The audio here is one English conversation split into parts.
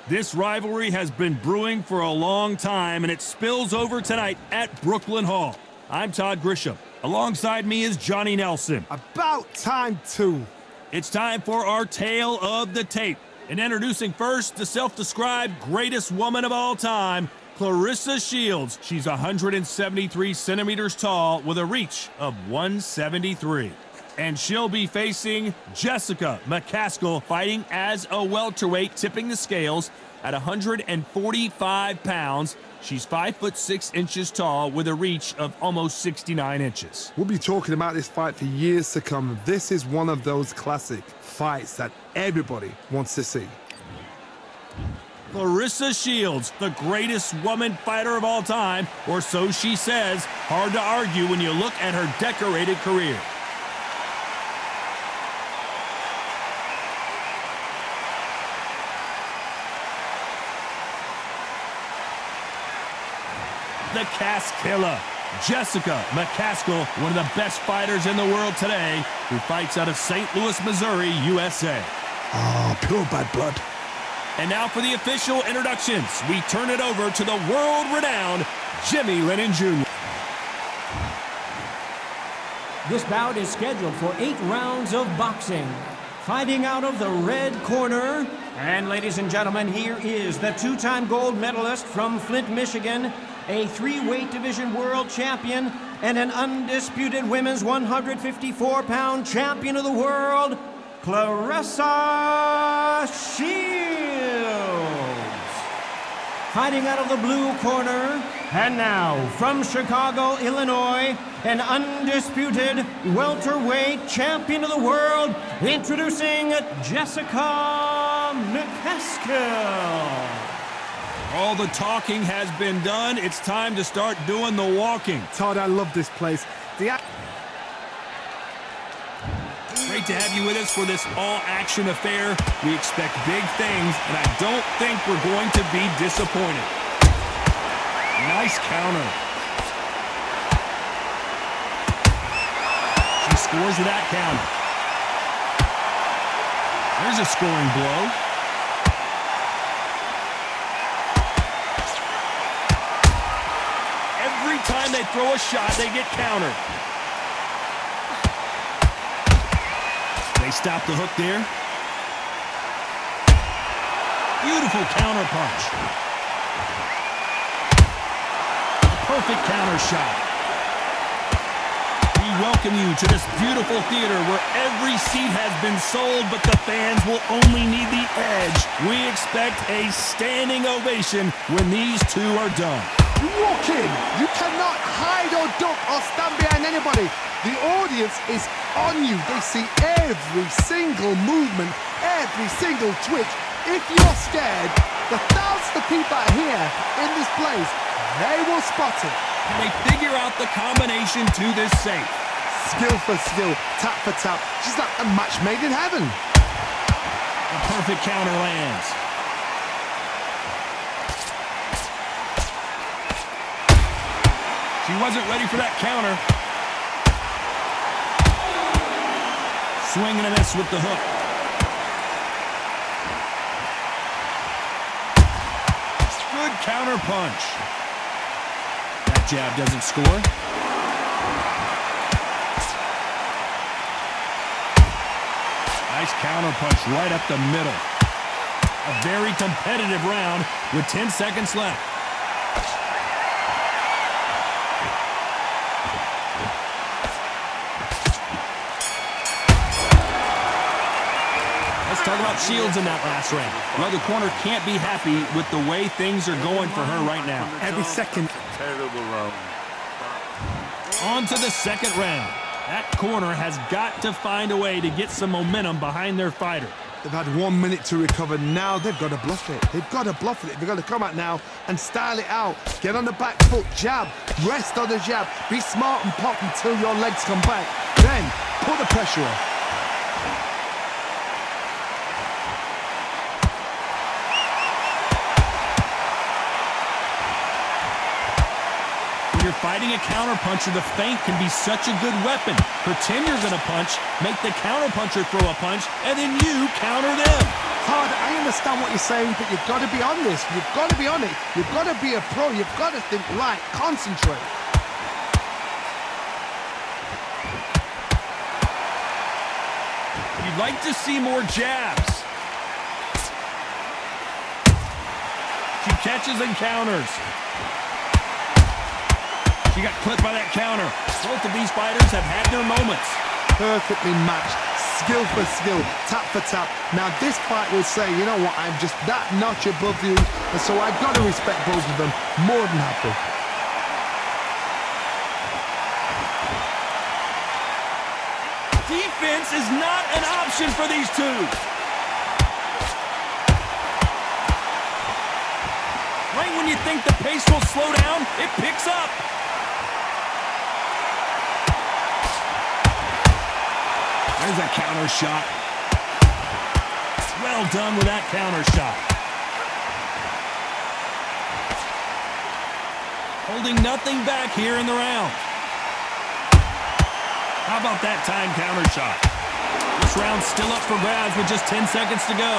This rivalry has been brewing for a long time, and it spills over tonight at Brooklyn Hall. I'm Todd Grisham. Alongside me is Johnny Nelson. About time, too. It's time for our tale of the tape. And introducing first the self-described greatest woman of all time, Claressa Shields. She's 173 centimeters tall with a reach of 173. And she'll be facing Jessica Mccaskill, fighting as a welterweight, tipping the scales at 145 pounds. She's 5'6" tall with a reach of almost 69 inches. We'll be talking about this fight for years to come. This is one of those classic fights that everybody wants to see. Claressa Shields, the greatest woman fighter of all time, or so she says. Hard to argue when you look at her decorated career. The CasKilla, Jessica Mccaskill, one of the best fighters in the world today, who fights out of St. Louis, Missouri, USA. Oh, pure bad blood. And now for the official introductions. We turn it over to the world-renowned Jimmy Lennon Jr. This bout is scheduled for 8 rounds of boxing. Fighting out of the red corner. And ladies and gentlemen, here is the 2-time gold medalist from Flint, Michigan, a 3-weight division world champion, and an undisputed women's 154-pound champion of the world, Claressa Shields. Fighting out of the blue corner, and now from Chicago, Illinois, an undisputed welterweight champion of the world, introducing Jessica Mccaskill. All the talking has been done. It's time to start doing the walking. Todd, I love this place. Great to have you with us for this all-action affair. We expect big things, and I don't think we're going to be disappointed. Nice counter. She scores with that counter. There's a scoring blow. Every time they throw a shot, they get countered. They stop the hook there. Beautiful counter punch. Perfect counter shot. We welcome you to this beautiful theater where every seat has been sold, but the fans will only need the edge. We expect a standing ovation when these two are done. You walk in, you cannot hide or duck or stand behind anybody. The audience is on you. They see every single movement, every single twitch. If you're scared, the thousands of people out here in this place, they will spot it. And they figure out the combination to this safe. Skill for skill, tap for tap, just like a match made in heaven. A perfect counter lands. She wasn't ready for that counter. Swing and a miss with the hook. Good counter punch. That jab doesn't score. Nice counter punch right up the middle. A very competitive round with 10 seconds left. Let's talk about Shields in that last round. Well, the corner can't be happy with the way things are going for her right now. Every second. Terrible round. On to the second round. That corner has got to find a way to get some momentum behind their fighter. They've had 1 minute to recover. Now they've got to bluff it. They've got to bluff it. They've got to come out now and style it out. Get on the back foot, jab, rest on the jab. Be smart and pop until your legs come back. Then put the pressure on. When you're fighting a counterpuncher, the feint can be such a good weapon. Pretend you're going to punch, make the counterpuncher throw a punch, and then you counter them. Todd, I understand what you're saying, but you've got to be on this. You've got to be on it. You've got to be a pro. You've got to think right. Concentrate. You'd like to see more jabs. She catches and counters. She got clipped by that counter. Both of these fighters have had their moments. Perfectly matched. Skill for skill, tap for tap. Now this fight will say, you know what, I'm just that notch above you, and so I've got to respect both of them. More than happy. Defense is not an option for these two. Right when you think the pace will slow down, it picks up. There's a counter shot. Well done with that counter shot. Holding nothing back here in the round. How about that time counter shot? This round's still up for grabs with just 10 seconds to go.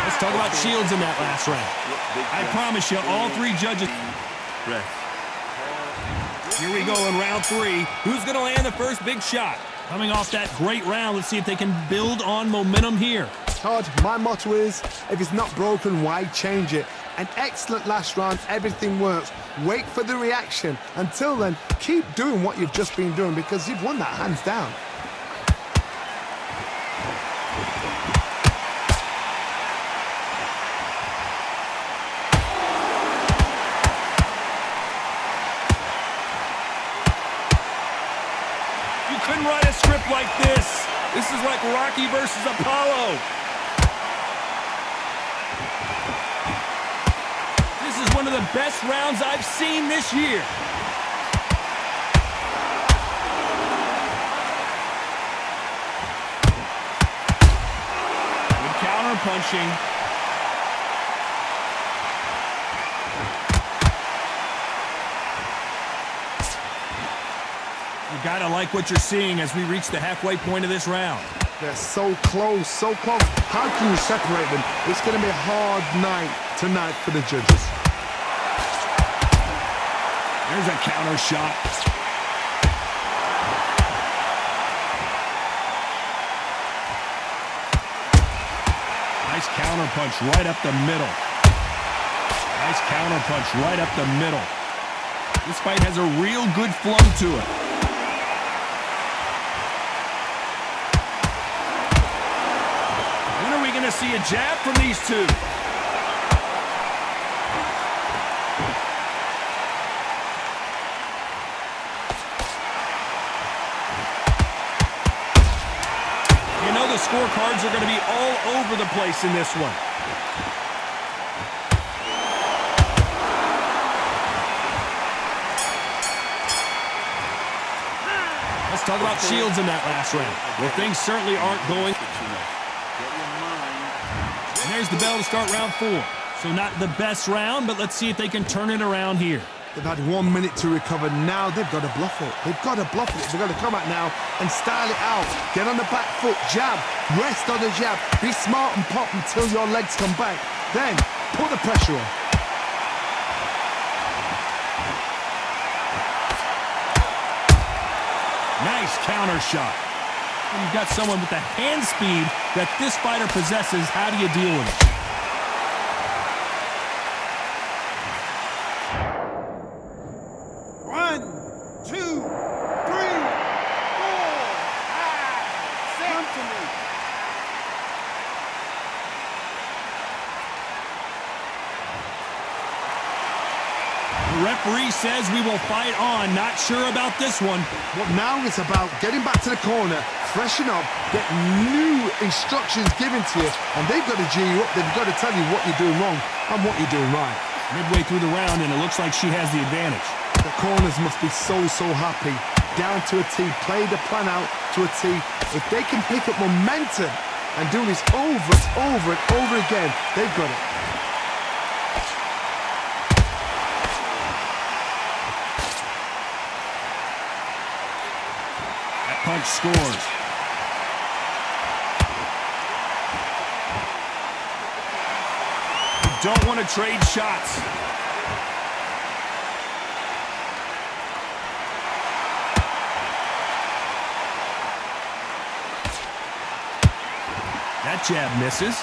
Let's talk about Shields in that last round. I promise you, all three judges. Here we go in round 3. Who's going to land the first big shot? Coming off that great round, let's see if they can build on momentum here. Todd, my motto is, if it's not broken, why change it? An excellent last round, everything works. Wait for the reaction. Until then, keep doing what you've just been doing because you've won that hands down. You couldn't write a script like this. This is like Rocky versus Apollo. This is one of the best rounds I've seen this year. Good counter punching. You gotta like what you're seeing as we reach the halfway point of this round. They're so close, so close. How can you separate them? It's going to be a hard night tonight for the judges. There's a counter shot. Nice counter punch right up the middle. Nice counter punch right up the middle. This fight has a real good flow to it. To see a jab from these two. You know the scorecards are going to be all over the place in this one. Let's talk about Shields in that last round. Well, things certainly aren't going. And there's the bell to start round 4. So not the best round, but let's see if they can turn it around here. They've had 1 minute to recover. Now they've got to bluff it. They've got to bluff it. They've got to come out now and style it out. Get on the back foot, jab, rest on the jab. Be smart and pop until your legs come back. Then put the pressure on. Nice counter shot. When you've got someone with the hand speed that this fighter possesses, how do you deal with it? The referee says we will fight on. Not sure about this one. What now is about getting back to the corner, freshen up, get new instructions given to you, and they've got to G you up. They've got to tell you what you're doing wrong and what you're doing right. Midway through the round, and it looks like she has the advantage. The corners must be so happy. Down to a T, play the plan out to a T. If they can pick up momentum and do this over and over again, they've got it. punch scores. Don't want to trade shots. That jab misses.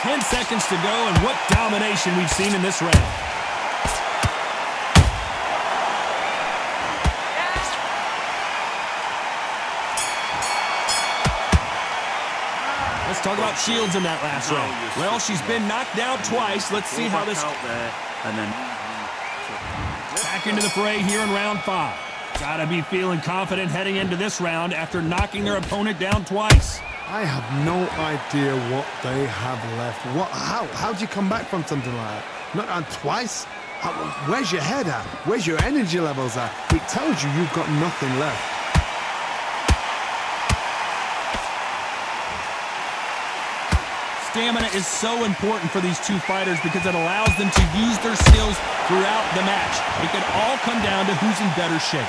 10 seconds to go, and what domination we've seen in this round. Let's talk about Shields in that last round. Well, she's been knocked down twice. Let's see how this... Back into the fray here in round 5. Gotta be feeling confident heading into this round after knocking their opponent down twice. I have no idea what they have left. How do you come back from something like that? Not down twice? Where's your head at? Where's your energy levels at? It tells you you've got nothing left. Stamina is so important for these two fighters because it allows them to use their skills throughout the match. It can all come down to who's in better shape.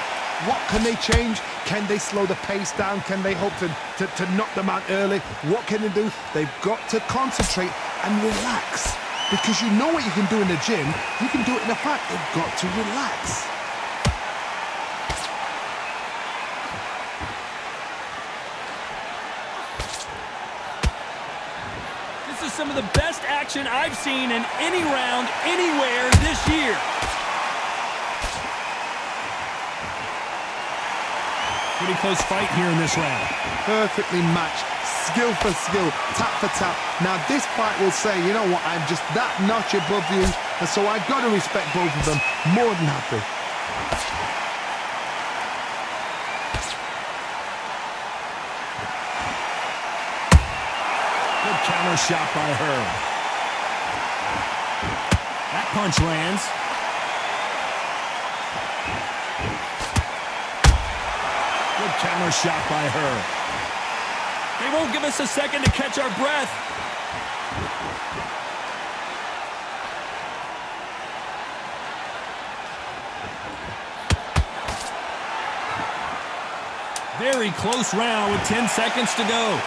What can they change? Can they slow the pace down? Can they hope to knock them out early? What can they do? They've got to concentrate and relax. Because you know what you can do in the gym, you can do it in the fight. They've got to relax. This is some of the best action I've seen in any round, anywhere this year. Pretty close fight here in this round. Perfectly matched, skill for skill, tap for tap. Now this fight will say, you know what, I'm just that notch above you, and so I've got to respect both of them. More than happy. Good counter shot by her. That punch lands. Good counter shot by her. They won't give us a second to catch our breath. Very close round with 10 seconds to go.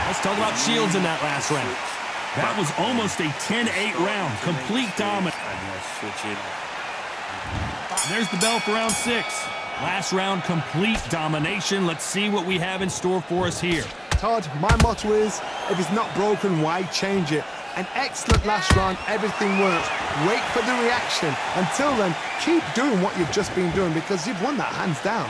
Let's talk about Shields in that last round. That was almost a 10-8 round. Complete dominance. There's the bell for round 6. Last round, complete domination. Let's see what we have in store for us here. Todd, my motto is, if it's not broken, why change it? An excellent last round, everything works. Wait for the reaction. Until then, keep doing what you've just been doing because you've won that hands down.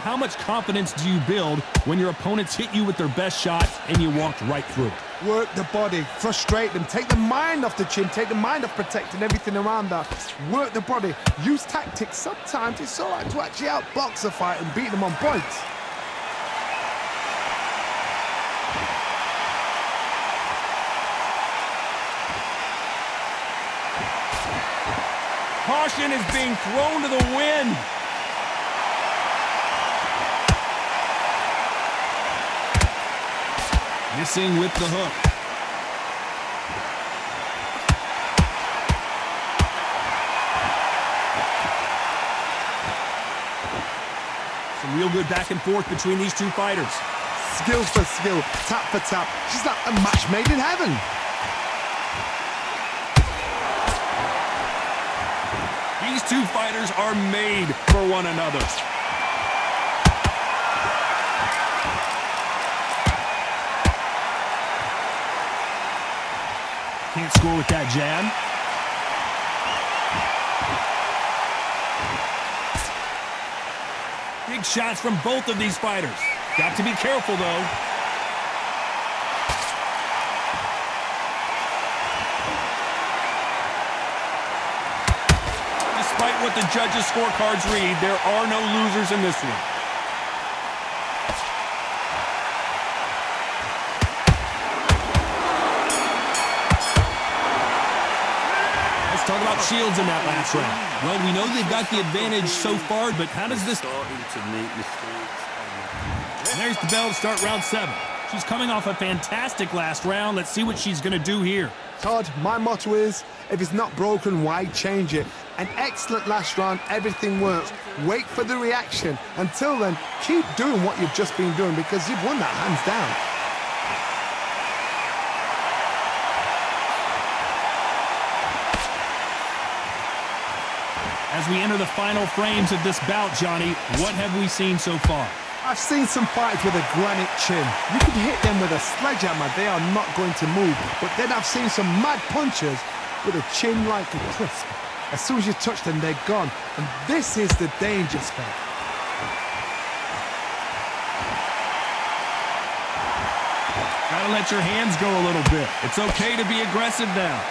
How much confidence do you build when your opponents hit you with their best shot and you walked right through it? Work the body, frustrate them, take the mind off the chin, take the mind off protecting everything around that. Work the body, use tactics. Sometimes it's all right to actually outbox a fight and beat them on points. Caution is being thrown to the wind. Missing with the hook. Some real good back and forth between these two fighters. Skill for skill, tap for tap. She's like a match made in heaven. These two fighters are made for one another. Can't score with that jab. Big shots from both of these fighters. Got to be careful, though. Despite what the judges' scorecards read, there are no losers in this one. Talk talk about Shields in that last round. Well, we know they've got the advantage so far, but how does this... And there's the bell to start round 7. She's coming off a fantastic last round. Let's see what she's going to do here. Todd, my motto is, if it's not broken, why change it? An excellent last round, everything works. Wait for the reaction. Until then, keep doing what you've just been doing because you've won that hands down. As we enter the final frames of this bout, Johnny, what have we seen so far? I've seen some fighters with a granite chin. You can hit them with a sledgehammer, they are not going to move. But then I've seen some mad punchers with a chin like a crisp. As soon as you touch them, they're gone. And this is the danger spot. Gotta let your hands go a little bit. It's okay to be aggressive now.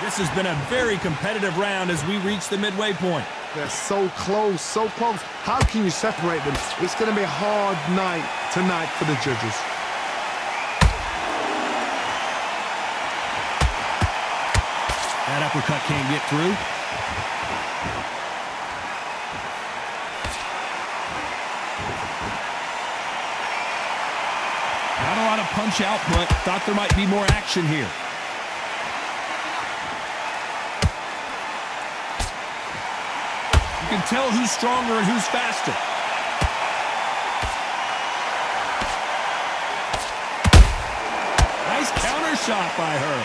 This has been a very competitive round as we reach the midway point. They're so close, so close. How can you separate them? It's going to be a hard night tonight for the judges. That uppercut can't get through. Not a lot of punch output. Thought there might be more action here. You can tell who's stronger and who's faster. Nice counter shot by her.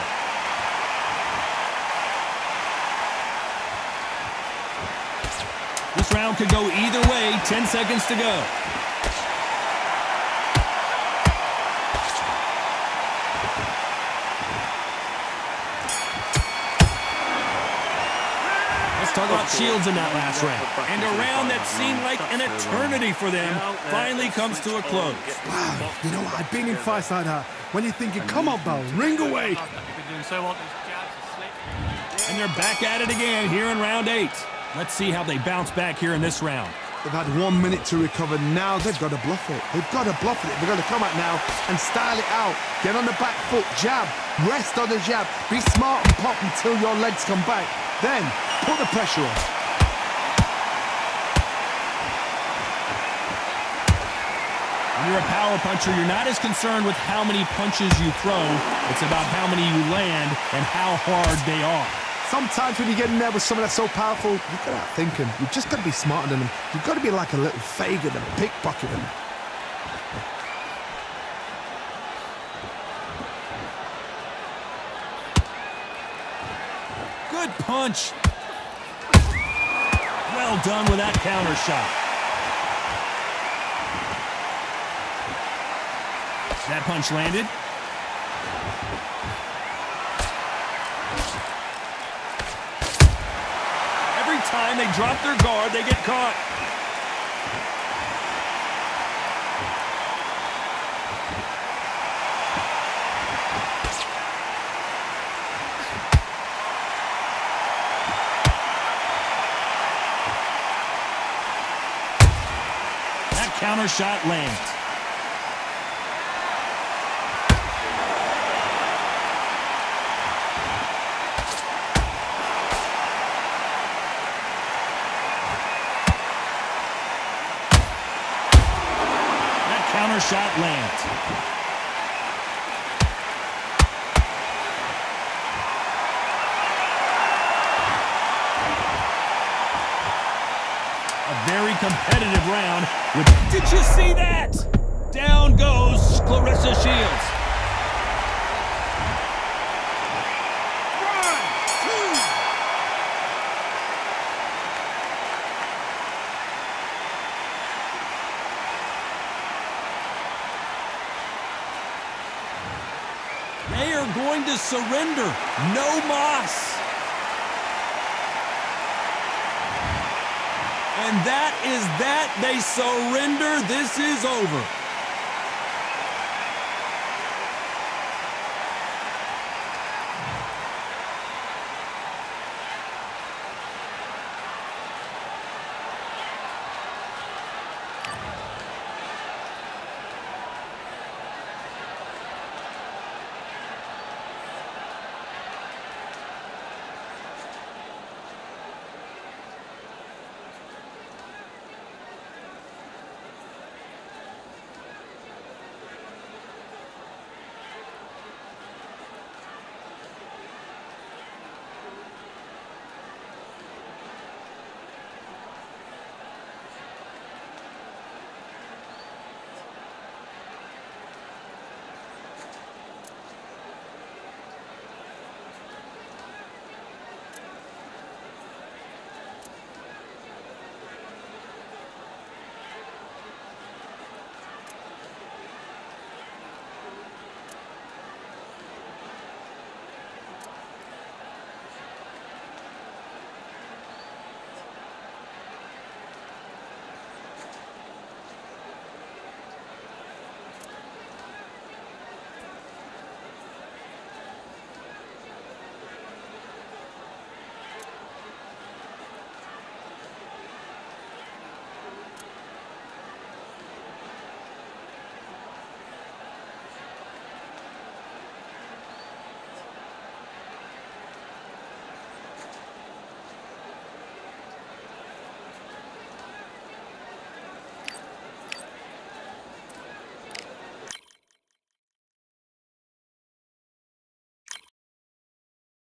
This round could go either way. 10 seconds to go. Talk about Shields in that last round. And a round that seemed like an eternity for them finally comes to a close. Wow, you know what? I've been in fights like that. When you're thinking, come on, Bell, ring away. And they're back at it again here in round 8. Let's see how they bounce back here in this round. They've had 1 minute to recover. Now they've got to bluff it. They've got to bluff it. They've got to come out now and style it out. Get on the back foot, jab, rest on the jab. Be smart and pop until your legs come back. Then, put the pressure on. When you're a power puncher, you're not as concerned with how many punches you throw. It's about how many you land and how hard they are. Sometimes when you get in there with someone that's so powerful, you've got to outthink them. You've just got to be smarter than them. You've got to be like a little Fagin and pickpocket them. Good punch. Well done with that counter shot. That punch landed. Every time they drop their guard, they get caught. Counter shot lands. That counter shot lands. Very competitive round. Did you see that? Down goes Claressa Shields. 1, 2. They are going to surrender. No mas. And that is that. They surrender. This is over.